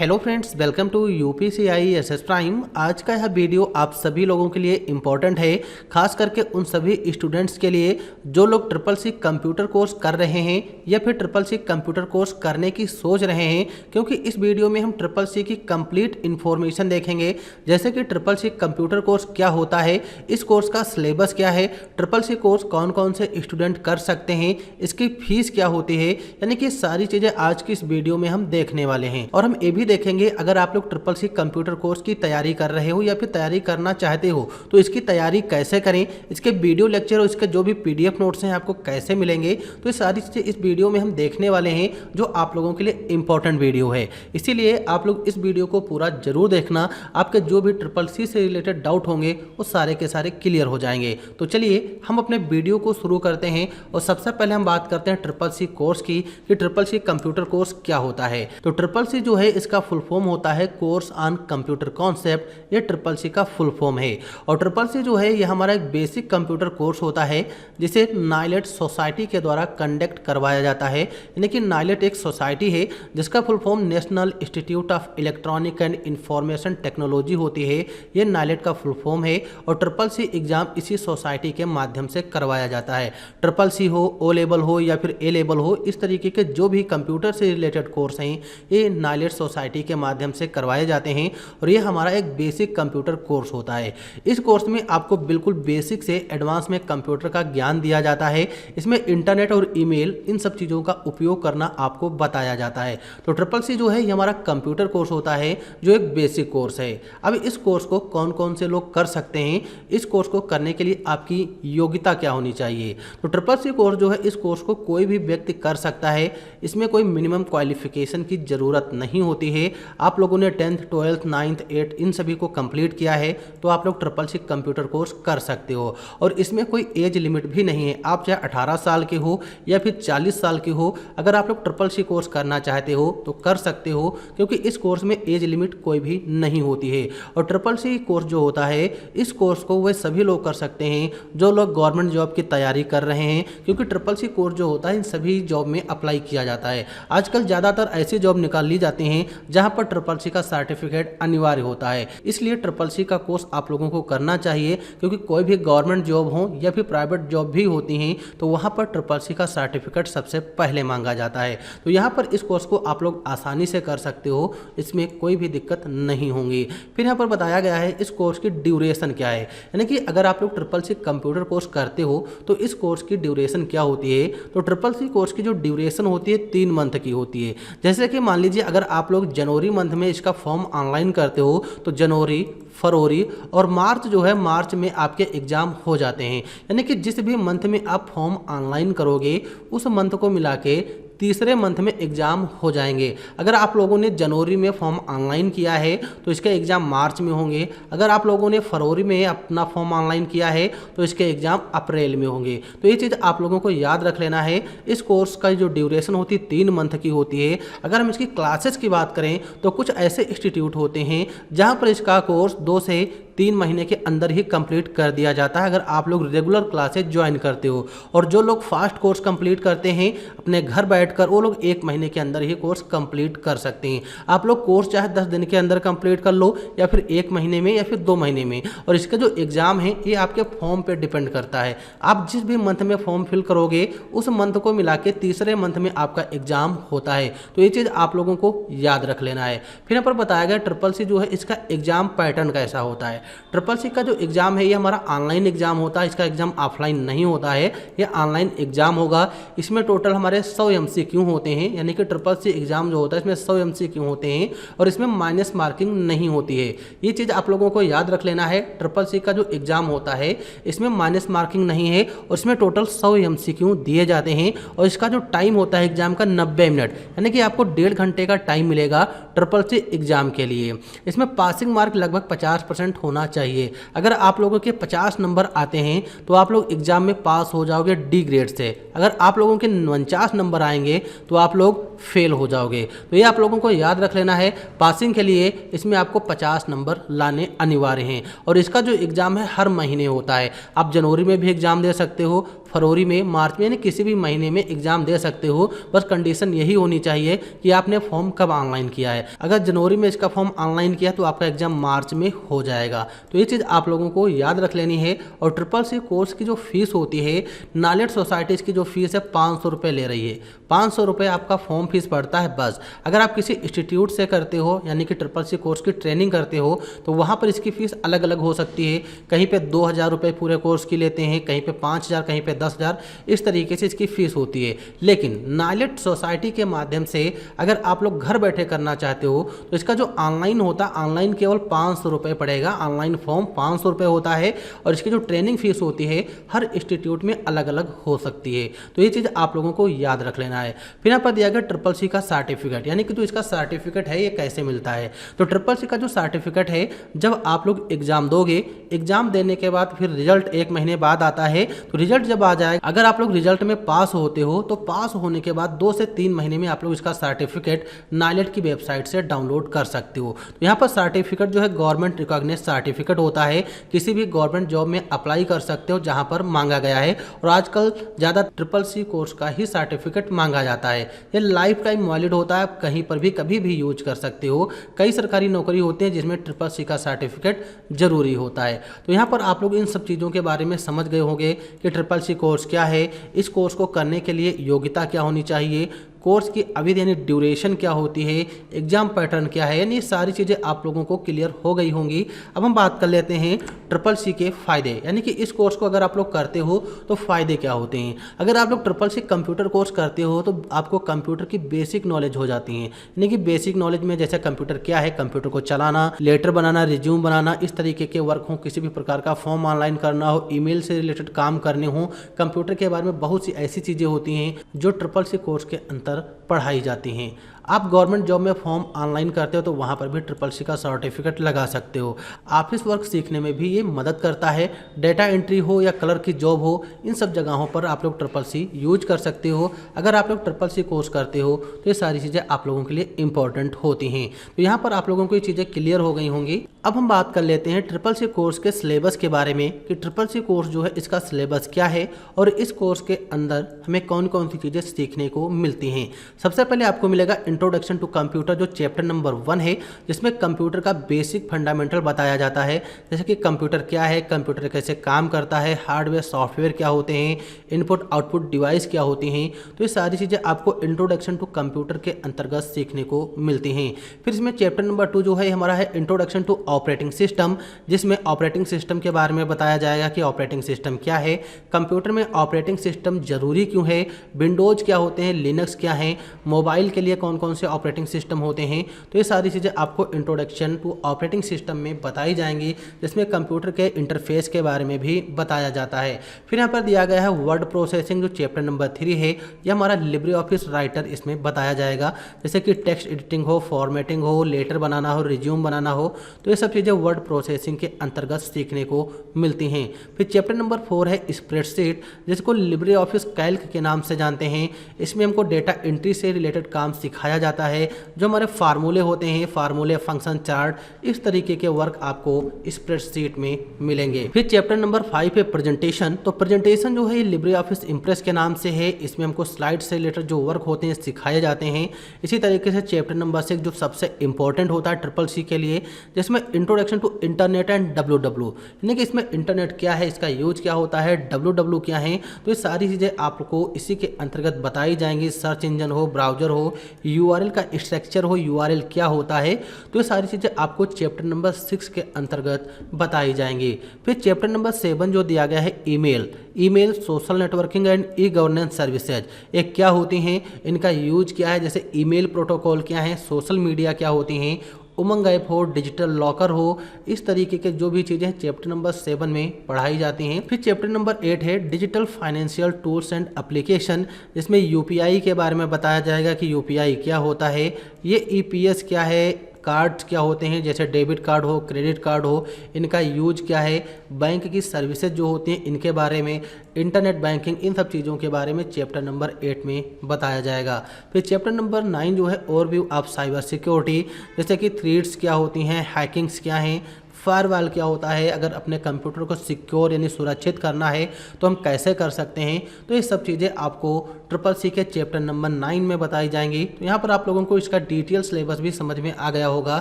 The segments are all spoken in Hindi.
Hello friends, welcome to UPCI SS prime. आज का यह वीडियो आप सभी लोगों के लिए इम्पोर्टेंट है, खास करके उन सभी स्टूडेंट्स के लिए जो लोग ट्रिपल सी कंप्यूटर कोर्स कर रहे हैं या फिर ट्रिपल सी कंप्यूटर कोर्स करने की सोच रहे हैं। क्योंकि इस वीडियो में हम ट्रिपल सी की कंप्लीट इन्फॉर्मेशन देखेंगे, जैसे कि ट्रिपल सी कंप्यूटर कोर्स क्या होता है, इस कोर्स का सिलेबस क्या है, ट्रिपल सी कोर्स कौन कौन से स्टूडेंट कर सकते हैं, इसकी फीस क्या होती है, यानी कि सारी चीज़ें आज की इस वीडियो में हम देखने वाले हैं। और हम ये भी देखेंगे, अगर आप लोग ट्रिपल सी कंप्यूटर कोर्स की तैयारी कर रहे हो या फिर तैयारी करना चाहते हो तो इसकी तैयारी कैसे करें, इसके वीडियो लेक्चर और इसके जो भी पीडीएफ नोट्स हैं आपको कैसे मिलेंगे, तो ये सारी चीज़ें इस वीडियो में हम देखने वाले हैं, जो आप लोगों के लिए इंपॉर्टेंट वीडियो है। इसीलिए आप लोग इस वीडियो को पूरा जरूर देखना, आपके जो भी ट्रिपल सी से रिलेटेड डाउट होंगे वो सारे के सारे क्लियर हो जाएंगे। तो चलिए हम अपने वीडियो को शुरू करते हैं और सबसे पहले हम बात करते हैं ट्रिपल सी कोर्स की कि ट्रिपल सी कंप्यूटर कोर्स क्या होता है। तो ट्रिपल सी जो है इसका फुल फॉर्म होता है कोर्स ऑन कंप्यूटर कॉन्सेप्ट, ये ट्रिपल सी का फुल फॉर्म है। और ट्रिपल सी जो है ये हमारा एक बेसिक कंप्यूटर कोर्स होता है जिसे नाइलेट सोसाइटी के द्वारा कंडक्ट करवाया जाता है। यानी कि नाइलेट एक सोसाइटी है जिसका full form national institute of electronic and information technology होती है, ये नाइलेट का फुल फॉर्म है। और ट्रिपल सी एग्जाम इसी सोसाइटी के माध्यम से करवाया जाता है। ट्रिपल सी हो, ओ लेवल हो या फिर ए लेवल हो, इस तरीके के जो भी कंप्यूटर से रिलेटेड कोर्स हैं ये नाइलेट सोसाइटी के माध्यम से करवाए जाते हैं। और ये हमारा एक बेसिक कंप्यूटर कोर्स होता है। इस कोर्स में आपको बिल्कुल बेसिक से एडवांस में कंप्यूटर का ज्ञान दिया जाता है। इसमें इंटरनेट और ईमेल इन सब चीज़ों का उपयोग करना आपको बताया जाता है। तो ट्रिपल सी जो है ये हमारा कंप्यूटर कोर्स होता है जो एक बेसिक कोर्स है। अब इस कोर्स को कौन कौन से लोग कर सकते हैं, इस कोर्स को करने के लिए आपकी योग्यता क्या होनी चाहिए। तो ट्रिपल सी कोर्स जो है इस कोर्स को कोई भी व्यक्ति कर सकता है। इसमें कोई मिनिमम क्वालिफिकेशन की ज़रूरत नहीं होती है। आप लोगों ने 10th 12th 9th 8th इन सभी को कंप्लीट किया है तो आप लोग ट्रिपल सी कंप्यूटर कोर्स कर सकते हो। और इसमें कोई एज लिमिट भी नहीं है, आप चाहे 18 साल के हो या फिर 40 साल के हो, अगर आप लोग ट्रिपल सी कोर्स करना चाहते हो तो कर सकते हो, क्योंकि इस कोर्स में एज लिमिट कोई भी नहीं होती है। और ट्रिपल सी कोर्स जो होता है इस कोर्स को वह सभी लोग कर सकते हैं जो लोग गवर्नमेंट जॉब की तैयारी कर रहे हैं, क्योंकि ट्रिपल सी कोर्स जो होता है इन सभी जॉब में अप्लाई किया जाता है। आजकल ज़्यादातर ऐसी जॉब निकाल ली जाती हैं जहां पर ट्रिपल सी का सर्टिफिकेट अनिवार्य होता है। इसलिए ट्रिपल सी का कोर्स आप लोगों को करना चाहिए, क्योंकि कोई भी गवर्नमेंट जॉब हो या फिर प्राइवेट जॉब भी होती हैं तो वहां पर ट्रिपल सी का सर्टिफिकेट सबसे पहले मांगा जाता है। तो यहाँ पर इस कोर्स को आप लोग आसानी से कर सकते हो, इसमें कोई भी दिक्कत नहीं होंगी। फिर यहाँ पर बताया गया है इस कोर्स की ड्यूरेशन क्या है, यानी कि अगर आप लोग ट्रिपल सी कंप्यूटर कोर्स करते हो तो इस कोर्स की ड्यूरेशन क्या होती है। तो ट्रिपल सी कोर्स की जो ड्यूरेशन होती है 3 मंथ की होती है। जैसे कि मान लीजिए अगर आप लोग जनवरी मंथ में इसका फॉर्म ऑनलाइन करते हो तो जनवरी, फरवरी और मार्च जो है मार्च में आपके एग्जाम हो जाते हैं। यानी कि जिस भी मंथ में आप फॉर्म ऑनलाइन करोगे उस मंथ को मिला के तीसरे मंथ में एग्ज़ाम हो जाएंगे। अगर आप लोगों ने जनवरी में फॉर्म ऑनलाइन किया है तो इसके एग्ज़ाम मार्च में होंगे। अगर आप लोगों ने फरवरी में अपना फॉर्म ऑनलाइन किया है तो इसके एग्ज़ाम अप्रैल में होंगे। तो ये चीज़ आप लोगों को याद रख लेना है। इस कोर्स का जो ड्यूरेशन होती है 3 मंथ की होती है। अगर हम इसकी क्लासेस की बात करें तो कुछ ऐसे इंस्टीट्यूट होते हैं जहाँ पर इसका कोर्स 2 से 3 महीने के अंदर ही कंप्लीट कर दिया जाता है, अगर आप लोग रेगुलर क्लासेज ज्वाइन करते हो। और जो लोग फास्ट कोर्स कंप्लीट करते हैं अपने घर बैठकर, वो लोग 1 महीने के अंदर ही कोर्स कंप्लीट कर सकते हैं। आप लोग कोर्स चाहे 10 दिन के अंदर कंप्लीट कर लो या फिर 1 महीने में या फिर 2 महीने में। और इसका जो एग्ज़ाम है ये आपके फॉर्म पे डिपेंड करता है। आप जिस भी मंथ में फॉर्म फिल करोगे उस मंथ को मिला के तीसरे मंथ में आपका एग्ज़ाम होता है। तो ये चीज़ आप लोगों को याद रख लेना है। फिर यहाँ पर बताया गया ट्रिपल सी जो है इसका एग्ज़ाम पैटर्न कैसा होता है। ट्रिपल सी का जो एग्ज़ाम है ये हमारा ऑनलाइन एग्ज़ाम होता है, इसका एग्ज़ाम ऑफलाइन नहीं होता है, ये ऑनलाइन एग्ज़ाम होगा। इसमें टोटल हमारे 100 MCQ होते हैं, यानी कि ट्रिपल सी एग्ज़ाम जो होता है इसमें 100 MCQ होते हैं और इसमें माइनस मार्किंग नहीं होती है। ये चीज़ आप लोगों को याद रख लेना है। ट्रिपल सी का जो एग्ज़ाम होता है इसमें माइनस मार्किंग नहीं है और इसमें टोटल 100 MCQ दिए जाते हैं। और इसका जो टाइम होता है एग्ज़ाम का 90 मिनट, यानी कि आपको 1.5 घंटे का टाइम मिलेगा ट्रिपल सी एग्ज़ाम के लिए। इसमें पासिंग मार्क लगभग 50% होना चाहिए। अगर आप लोगों के 50 नंबर आते हैं तो आप लोग एग्जाम में पास हो जाओगे डी ग्रेड से। अगर आप लोगों के 49 नंबर आएंगे तो आप लोग फेल हो जाओगे। तो ये आप लोगों को याद रख लेना है। पासिंग के लिए इसमें आपको 50 नंबर लाने अनिवार्य हैं। और इसका जो एग्ज़ाम है हर महीने होता है। आप जनवरी में भी एग्ज़ाम दे सकते हो, फरवरी में, मार्च में, यानी किसी भी महीने में एग्जाम दे सकते हो। बस कंडीशन यही होनी चाहिए कि आपने फॉर्म कब ऑनलाइन किया है। अगर जनवरी में इसका फॉर्म ऑनलाइन किया तो आपका एग्जाम मार्च में हो जाएगा। तो ये चीज़ आप लोगों को याद रख लेनी है। और ट्रिपल सी कोर्स की जो फीस होती है, नॉलेज सोसाइटीज़ की जो फीस है 500 रुपये ले रही है। 500 रुपये आपका फॉर्म फीस पड़ता है बस। अगर आप किसी इंस्टीट्यूट से करते हो, यानी कि ट्रिपल सी कोर्स की ट्रेनिंग करते हो, तो वहाँ पर इसकी फ़ीस अलग अलग हो सकती है। कहीं पे 2000 रुपये पूरे कोर्स की लेते हैं, कहीं पे 5000, कहीं पे 10,000, इस तरीके से इसकी फ़ीस होती है। लेकिन नॉलेज सोसाइटी के माध्यम से अगर आप लोग घर बैठे करना चाहते हो तो इसका जो ऑनलाइन होता है, ऑनलाइन केवल 500 रुपये पड़ेगा। ऑनलाइन फॉर्म 500 रुपये होता है और इसकी जो ट्रेनिंग फीस होती है हर इंस्टीट्यूट में अलग अलग हो सकती है। तो ये चीज़ आप लोगों को याद रख लेना है। फिर यहाँ पर दिया गया ट्रिपल सी का सर्टिफिकेट, यानी कि जो इसका सर्टिफिकेट है ये कैसे मिलता है। तो ट्रिपल सी का जो सर्टिफिकेट है, जब आप लोग एग्जाम दोगे, एग्जाम देने के बाद फिर रिजल्ट 1 महीने बाद आता है। तो रिजल्ट जब आ जाए, अगर आप लोग रिजल्ट में पास होते हो तो पास होने के बाद 2 से 3 महीने में आप लोग इसका सर्टिफिकेट नाइलेट की वेबसाइट से डाउनलोड कर सकते हो। तो यहाँ पर सर्टिफिकेट जो है गवर्नमेंट रिकॉग्नाइज्ड सर्टिफिकेट होता है। किसी भी गवर्नमेंट जॉब में अप्लाई कर सकते हो जहाँ पर मांगा गया है। और आजकल ज़्यादा ट्रिपल सी कोर्स का ही सर्टिफिकेट मांगा जाता है। ये लाइफ टाइम वैलिड होता है, आप कहीं पर भी कभी भी यूज कर सकते हो। कई सरकारी नौकरी होती है जिसमें ट्रिपल सी का सर्टिफिकेट जरूरी होता है। तो यहाँ पर आप लोग इन सब चीज़ों के बारे में समझ गए होंगे कि ट्रिपल सी कोर्स क्या है, इस कोर्स को करने के लिए योग्यता क्या होनी चाहिए, कोर्स की अवधि यानी ड्यूरेशन क्या होती है, एग्जाम पैटर्न क्या है, यानी ये सारी चीज़ें आप लोगों को क्लियर हो गई होंगी। अब हम बात कर लेते हैं ट्रिपल सी के फ़ायदे, यानी कि इस कोर्स को अगर आप लोग करते हो तो फ़ायदे क्या होते हैं। अगर आप लोग ट्रिपल सी कंप्यूटर कोर्स करते हो तो आपको कंप्यूटर की बेसिक नॉलेज हो जाती है। यानी कि बेसिक नॉलेज में जैसे कंप्यूटर क्या है, कंप्यूटर को चलाना, लेटर बनाना, रिज्यूम बनाना, इस तरीके के वर्क हो, किसी भी प्रकार का फॉर्म ऑनलाइन करना हो, ईमेल से रिलेटेड काम करने हो, कंप्यूटर के बारे में बहुत सी ऐसी चीज़ें होती हैं जो ट्रिपल सी कोर्स के अंतर पढ़ाई जाती हैं। आप गवर्नमेंट जॉब में फॉर्म ऑनलाइन करते हो तो वहाँ पर भी ट्रिपल सी का सर्टिफिकेट लगा सकते हो। ऑफिस वर्क सीखने में भी ये मदद करता है। डेटा एंट्री हो या कलर की जॉब हो, इन सब जगहों पर आप लोग ट्रिपल सी यूज कर सकते हो। अगर आप लोग ट्रिपल सी कोर्स करते हो तो ये सारी चीज़ें आप लोगों के लिए इंपॉर्टेंट होती हैं। तो यहाँ पर आप लोगों को ये चीज़ें क्लियर हो गई होंगी। अब हम बात कर लेते हैं ट्रिपल सी कोर्स के सिलेबस के बारे में कि ट्रिपल सी कोर्स जो है इसका सिलेबस क्या है और इस कोर्स के अंदर हमें कौन कौन सी चीज़ें सीखने को मिलती हैं। सबसे पहले आपको मिलेगा इंट्रोडक्शन टू कंप्यूटर, जो चैप्टर नंबर 1 है, जिसमें कंप्यूटर का बेसिक फंडामेंटल बताया जाता है। जैसे कि कंप्यूटर क्या है, कंप्यूटर कैसे काम करता है, हार्डवेयर सॉफ्टवेयर क्या होते हैं, इनपुट आउटपुट डिवाइस क्या होती हैं। तो ये सारी चीज़ें आपको इंट्रोडक्शन टू कंप्यूटर के अंतर्गत सीखने को मिलती हैं। फिर इसमें चैप्टर नंबर 2 जो है हमारा है इंट्रोडक्शन टू ऑपरेटिंग सिस्टम, जिसमें ऑपरेटिंग सिस्टम के बारे में बताया जाएगा कि ऑपरेटिंग सिस्टम क्या है, कंप्यूटर में ऑपरेटिंग सिस्टम जरूरी क्यों है, विंडोज़ क्या होते हैं, लिनक्स क्या है, मोबाइल के लिए कौन कौन से ऑपरेटिंग सिस्टम होते हैं। तो ये सारी चीज़ें आपको इंट्रोडक्शन टू ऑपरेटिंग सिस्टम में बताई जाएंगी, जिसमें कंप्यूटर के इंटरफेस के बारे में भी बताया जाता है। फिर यहाँ पर दिया गया है वर्ड प्रोसेसिंग, जो चैप्टर नंबर 3 है, यह हमारा लिब्रे ऑफिस राइटर इसमें बताया जाएगा। जैसे कि टेक्स्ट एडिटिंग हो, फॉर्मेटिंग हो, लेटर बनाना हो, रिज्यूम बनाना हो, तो ये सब चीज़ें वर्ड प्रोसेसिंग के अंतर्गत सीखने को मिलती हैं। फिर चैप्टर नंबर 4 है स्प्रेडशीट, जिसको लिब्रे ऑफिस कैल्क के नाम से जानते हैं। इसमें हमको डेटा एंट्री से रिलेटेड काम सिखाया जाता है। जो हमारे फार्मूले होते हैं, फार्मूले, फंक्शन, चार्ट, इस तरीके के वर्क आपको स्प्रेडशीट में मिलेंगे। फिर चैप्टर नंबर 5 है प्रेजेंटेशन। तो प्रेजेंटेशन जो है लिब्रे ऑफिस इम्प्रेस के नाम से है। इसमें हमको स्लाइड से रिलेटेड जो वर्क होते हैं सिखाए जाते हैं। इसी तरीके से चैप्टर नंबर 6 जो सबसे इंपॉर्टेंट होता है ट्रिपल सी के लिए, जिसमें introduction to internet and W, यानी कि इसमें इंटरनेट क्या है, इसका यूज क्या होता है, डब्ल्यू क्या है। तो ये सारी चीज़ें आपको इसी के अंतर्गत बताई जाएंगी। सर्च इंजन हो, ब्राउजर हो, यूआरएल का स्ट्रक्चर हो, यूआरएल क्या होता है, तो ये सारी चीज़ें आपको चैप्टर नंबर 6 के अंतर्गत बताई जाएंगी। फिर चैप्टर नंबर 7 जो दिया गया है email, social networking and e governance services, ये क्या होती हैं, इनका यूज क्या है, जैसे ईमेल प्रोटोकॉल क्या है, सोशल मीडिया क्या होती हैं, उमंग ऐप हो, डिजिटल लॉकर हो, इस तरीके के जो भी चीज़ें चैप्टर नंबर 7 में पढ़ाई जाती हैं। फिर चैप्टर नंबर 8 है digital financial tools and application, जिसमें यूपीआई के बारे में बताया जाएगा कि यूपीआई क्या होता है, ये ईपीएस क्या है, कार्ड्स क्या होते हैं, जैसे डेबिट कार्ड हो, क्रेडिट कार्ड हो, इनका यूज क्या है, बैंक की सर्विसेज जो होती हैं इनके बारे में, इंटरनेट बैंकिंग, इन सब चीज़ों के बारे में चैप्टर नंबर 8 में बताया जाएगा। फिर चैप्टर नंबर 9 जो है ओवरव्यू ऑफ साइबर सिक्योरिटी, जैसे कि थ्रेट्स क्या होती हैं, हैकिंग्स क्या हैं, फायरवॉल क्या होता है, अगर अपने कंप्यूटर को सिक्योर यानी सुरक्षित करना है तो हम कैसे कर सकते हैं। तो ये सब चीज़ें आपको CCC के चैप्टर नंबर 9 में बताई जाएंगी। तो यहाँ पर आप लोगों को इसका डिटेल सिलेबस भी समझ में आ गया होगा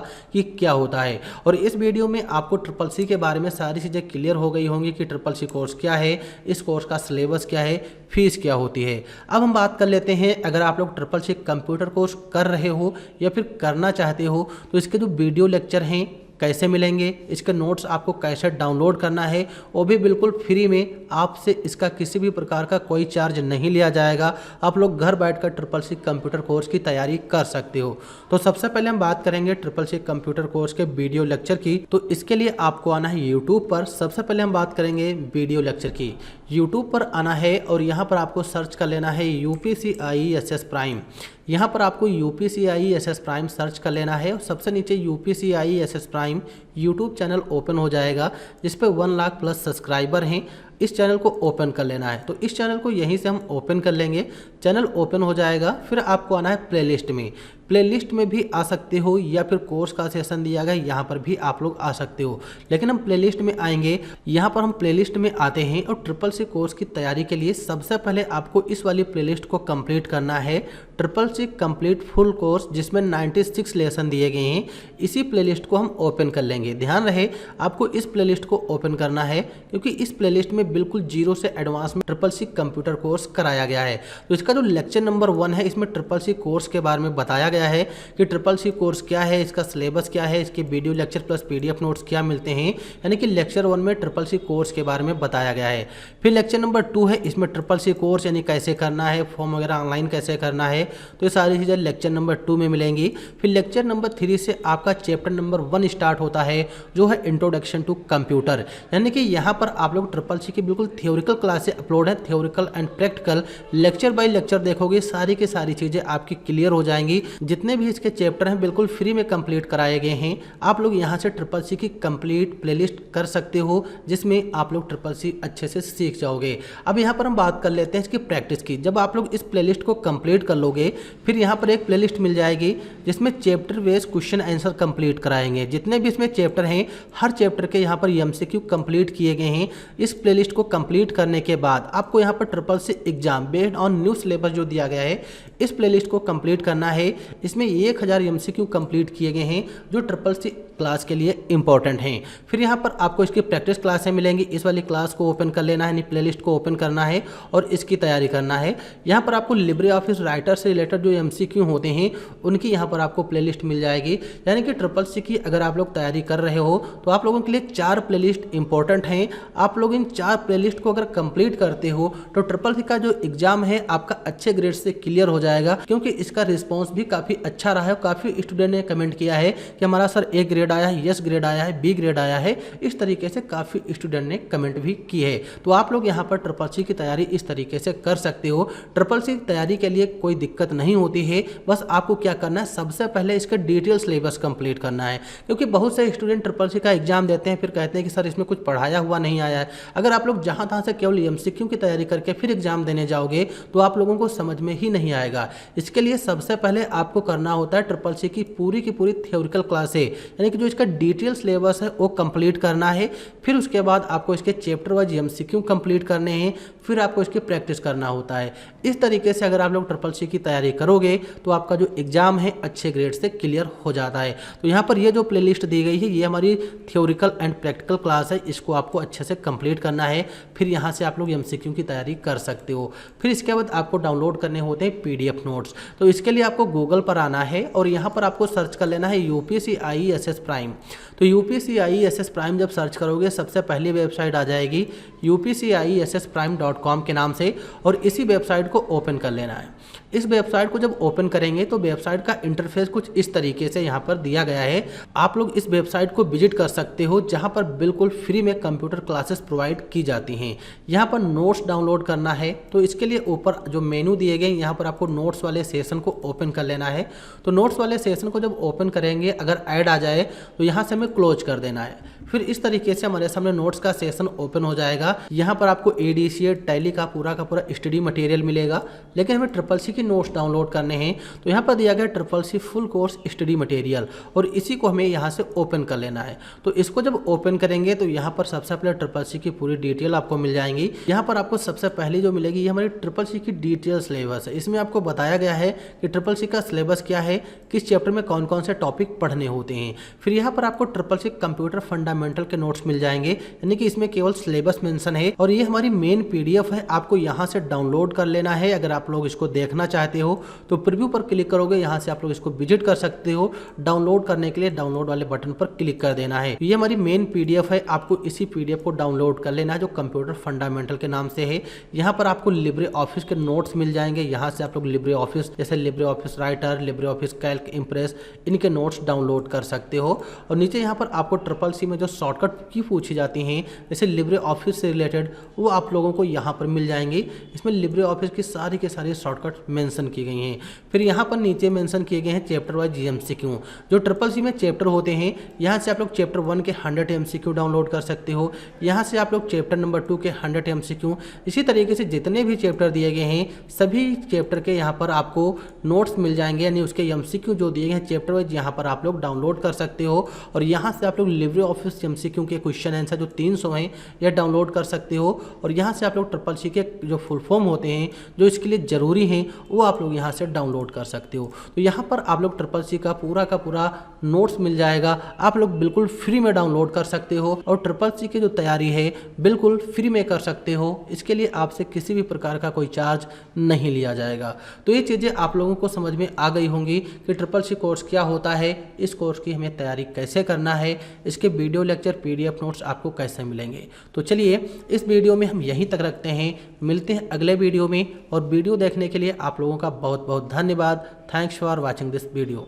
कि क्या होता है। और इस वीडियो में आपको CCC के बारे में सारी चीज़ें क्लियर हो गई होंगी कि CCC कोर्स क्या है, इस कोर्स का सिलेबस क्या है, फीस क्या होती है। अब हम बात कर लेते हैं, अगर आप लोग CCC कंप्यूटर कोर्स कर रहे हो या फिर करना चाहते हो तो इसके जो वीडियो लेक्चर हैं कैसे मिलेंगे, इसके नोट्स आपको कैसे डाउनलोड करना है, वो भी बिल्कुल फ्री में, आपसे इसका किसी भी प्रकार का कोई चार्ज नहीं लिया जाएगा। आप लोग घर बैठकर CCC कंप्यूटर कोर्स की तैयारी कर सकते हो। तो सबसे पहले हम बात करेंगे CCC कंप्यूटर कोर्स के वीडियो लेक्चर की। तो इसके लिए आपको आना है यूट्यूब पर। सबसे पहले हम बात करेंगे वीडियो लेक्चर की। यूट्यूब पर आना है और यहाँ पर आपको सर्च कर लेना है UPC IESS प्राइम। यहाँ पर आपको UPC IESS प्राइम सर्च कर लेना है और सबसे नीचे UPC IESS prime YouTube channel open हो जाएगा, जिस पे 1 लाख प्लस सब्सक्राइबर हैं। इस चैनल को ओपन कर लेना है। तो इस चैनल को यहीं से हम ओपन कर लेंगे। चैनल ओपन हो जाएगा, फिर आपको आना है प्लेलिस्ट में। प्लेलिस्ट में भी आ सकते हो या फिर कोर्स का सेशन दिया गया यहाँ पर भी आप लोग आ सकते हो, लेकिन हम प्लेलिस्ट में आएंगे। यहाँ पर हम प्लेलिस्ट में आते हैं और CCC कोर्स की तैयारी के लिए सबसे पहले आपको इस वाली प्लेलिस्ट को कंप्लीट करना है। CCC कंप्लीट फुल कोर्स, जिसमें 96 लेसन दिए गए हैं। इसी प्लेलिस्ट को हम ओपन कर लेंगे। ध्यान रहे आपको इस प्लेलिस्ट को ओपन करना है, क्योंकि इस प्लेलिस्ट में बिल्कुल जीरो से एडवांस में CCC कंप्यूटर कोर्स कराया गया है। तो इसका जो लेक्चर नंबर 1 है, इसमें CCC कोर्स के बारे में बताया गया है कि CCC कोर्स क्या है, इसका सिलेबस क्या है, इसके video lecture plus PDF notes क्या मिलते हैं। यानी कि लेक्चर 1 में CCC कोर्स के बारे में बताया गया है। फिर लेक्चर नंबर 2 है, इसमें CCC कोर्स यानी कैसे करना है, फॉर्म वगैरह ऑनलाइन कैसे करना है। तो ये सारी चीज़ें लेक्चर नंबर 2 में मिलेंगी। फिर लेक्चर नंबर 3 से आपका चैप्टर नंबर 1 स्टार्ट होता है, जो है इंट्रोडक्शन टू कंप्यूटर। यानी कि यहाँ पर आप लोग CCC की बिल्कुल थ्योरिकल क्लासेस अपलोड है, theoretical and practical lecture by lecture देखोगे, सारी की सारी चीज़ें आपकी क्लियर हो जाएंगी। जितने भी इसके चैप्टर हैं बिल्कुल फ्री में कंप्लीट कराए गए हैं। आप लोग यहाँ से CCC की कंप्लीट प्लेलिस्ट कर सकते हो, जिसमें आप लोग CCC अच्छे से सीख जाओगे। अब यहाँ पर हम बात कर लेते हैं इसकी प्रैक्टिस की। जब आप लोग इस प्लेलिस्ट को कंप्लीट कर लोगे, फिर यहाँ पर एक प्लेलिस्ट मिल जाएगी जिसमें chapter wise question answer complete कराएंगे। जितने भी इसमें चैप्टर हैं, हर चैप्टर के यहाँ पर MCQ कंप्लीट किए गए हैं। इस प्लेलिस्ट को कंप्लीट करने के बाद आपको यहाँ पर CCC exam based on new syllabus जो दिया गया है, इस प्लेलिस्ट को कंप्लीट करना है। इसमें 1000 MCQ कंप्लीट किए गए हैं जो CCC क्लास के लिए इंपॉर्टेंट हैं। फिर यहाँ पर आपको इसकी प्रैक्टिस क्लासें मिलेंगी। इस वाली क्लास को ओपन कर लेना है, यानी प्लेलिस्ट को ओपन करना है और इसकी तैयारी करना है। यहाँ पर आपको लिब्रे ऑफिस राइटर से रिलेटेड जो MCQ होते हैं, उनकी यहाँ पर आपको प्लेलिस्ट मिल जाएगी। यानी कि CCC की अगर आप लोग तैयारी कर रहे हो तो आप लोगों के लिए 4 प्लेलिस्ट इंपॉर्टेंट हैं। आप लोग इन 4 प्लेलिस्ट को अगर कंप्लीट करते हो तो CCC का जो एग्जाम है आपका अच्छे ग्रेड से क्लियर हो जाएगा, क्योंकि इसका रिस्पॉन्स भी काफ़ी अच्छा रहा है। काफ़ी स्टूडेंट ने कमेंट किया है कि हमारा सर A ग्रेड आया है, यस ग्रेड आया है, B ग्रेड आया है। इस तरीके से काफ़ी स्टूडेंट ने कमेंट भी की है। तो आप लोग यहाँ पर CCC की तैयारी इस तरीके से कर सकते हो। CCC तैयारी के लिए कोई दिक्कत नहीं होती है। बस आपको क्या करना है, सबसे पहले इसका डिटेल सिलेबस कंप्लीट करना है, क्योंकि बहुत से स्टूडेंट CCC का एग्जाम देते हैं, फिर कहते हैं कि सर इसमें कुछ पढ़ाया हुआ नहीं आया है। अगर आप लोग जहाँ तहाँ से केवल MCQ की तैयारी करके फिर एग्जाम देने जाओगे तो आप लोगों को समझ में ही नहीं आएगा। इसके लिए सबसे पहले आपको करना होता है CCC की पूरी थ्योरिकल क्लासें, यानी कि जो इसका डिटेल सिलेबस है वो कंप्लीट करना है। फिर उसके बाद आपको इसके चैप्टर वाइज MCQ कंप्लीट करने हैं, फिर आपको इसकी प्रैक्टिस करना होता है। इस तरीके से अगर आप लोग CCC की तैयारी करोगे तो आपका जो एग्जाम है अच्छे ग्रेड से क्लियर हो जाता है। तो यहाँ पर ये जो प्लेलिस्ट दी गई है, ये हमारी थ्योरिकल एंड प्रैक्टिकल क्लास है, इसको आपको अच्छे से कंप्लीट करना है। फिर यहाँ से आप लोग MCQ की तैयारी कर सकते हो। फिर इसके बाद आपको डाउनलोड करने होते हैं PDF नोट्स। तो इसके लिए आपको गूगल पर आना है और यहाँ पर आपको सर्च कर लेना है UPC IESS प्राइम। तो UPC IESS प्राइम जब सर्च करोगे, सबसे पहली वेबसाइट आ जाएगी upciessprime.com के नाम से, और इसी वेबसाइट को ओपन कर लेना है। इस वेबसाइट को जब ओपन करेंगे तो वेबसाइट का इंटरफेस कुछ इस तरीके से यहाँ पर दिया गया है। आप लोग इस वेबसाइट को विजिट कर सकते हो, जहाँ पर बिल्कुल फ्री में कंप्यूटर क्लासेस प्रोवाइड की जाती हैं। यहाँ पर नोट्स डाउनलोड करना है, तो इसके लिए ऊपर जो मेनू दिए गए यहाँ पर आपको नोट्स वाले सेशन को ओपन कर लेना है। तो नोट्स वाले सेशन को जब ओपन करेंगे, अगर ऐड आ जाए तो यहाँ से हमें क्लोज कर देना है। फिर इस तरीके से हमारे सामने नोट्स का सेशन ओपन हो जाएगा। यहाँ पर आपको ADCA टैली का पूरा स्टडी मटेरियल मिलेगा, लेकिन हमें CCC की नोट्स डाउनलोड करने हैं तो यहाँ पर दिया गया CCC full course study material, और इसी को हमें यहाँ से ओपन कर लेना है। तो इसको जब ओपन करेंगे तो यहाँ पर सबसे पहले CCC की पूरी डिटेल आपको मिल जाएंगी। यहाँ पर आपको सबसे पहले जो मिलेगी ये हमारी CCC की डिटेल सिलेबस है। इसमें आपको बताया गया है कि CCC का सिलेबस क्या है, किस चैप्टर में कौन कौन से टॉपिक पढ़ने होते हैं। फिर यहाँ पर आपको CCC कंप्यूटर फंडामेंटल के नोट्स मिल जाएंगे, यानी कि इसमें केवल सिलेबस मेंशन है, और ये हमारी मेन PDF है, आपको यहाँ से डाउनलोड कर लेना है। अगर आप लोग इसको देखना चाहते हो तो प्रीव्यू पर क्लिक करोगे, यहाँ से आप लोग इसको विजिट कर सकते हो। डाउनलोड करने के लिए डाउनलोड वाले बटन पर क्लिक कर देना है। ये हमारी मेन PDF है, आपको इसी PDF को डाउनलोड कर लेना है जो कंप्यूटर फंडामेंटल के नाम से है। यहाँ पर आपको लिब्रे ऑफिस के नोट्स मिल जाएंगे, यहाँ से आप लोग लिब्रे ऑफिस जैसे Libre office writer, Libre office Calc, impress, इनके नोट्स डाउनलोड कर सकते हो। और नीचे यहाँ पर आपको CCC में जो शॉर्टकट की पूछी जाती हैं जैसे लिब्रे ऑफिस से रिलेटेड, वो आप लोगों को यहाँ पर मिल जाएंगी। इसमें लिब्रे ऑफिस की सारी के सारी शॉर्टकट मेंशन की गई हैं। फिर यहाँ पर नीचे मेंशन किए गए हैं चैप्टर वाइज MCQ, जो CCC में चैप्टर होते हैं। यहाँ से आप लोग चैप्टर 1 के 100 MCQ डाउनलोड कर सकते हो, यहाँ से आप लोग चैप्टर नंबर 2 के 100 MCQ, इसी तरीके से जितने भी चैप्टर दिए गए हैं सभी चैप्टर के यहाँ पर आपको नोट्स मिल जाएंगे, यानी उसके MCQ जो दिए गए हैं चैप्टर वाइज यहाँ पर आप लोग डाउनलोड कर सकते हो। और यहाँ से आप लोग लिब्रे ऑफिस MCQ के क्वेश्चन आंसर जो 300 हैं यह डाउनलोड कर सकते हो। और यहाँ से आप लोग CCC के जो फुल फॉर्म होते हैं जो इसके लिए ज़रूरी हैं वो आप लोग यहाँ से डाउनलोड कर सकते हो। तो यहाँ पर आप लोग CCC का पूरा नोट्स मिल जाएगा, आप लोग बिल्कुल फ्री में डाउनलोड कर सकते हो, और CCC की जो तैयारी है बिल्कुल फ्री में कर सकते हो। इसके लिए आपसे किसी भी प्रकार का कोई चार्ज नहीं लिया जाएगा। तो ये चीज़ें आप लोगों को समझ में आ गई होंगी कि CCC कोर्स क्या होता है, इस कोर्स की हमें तैयारी कैसे करना है, इसके वीडियो लेक्चर PDF नोट्स आपको कैसे मिलेंगे। तो चलिए इस वीडियो में हम यहीं तक रखते हैं, मिलते हैं अगले वीडियो में। और वीडियो देखने के लिए आप लोगों का बहुत बहुत धन्यवाद। Thanks for watching this video.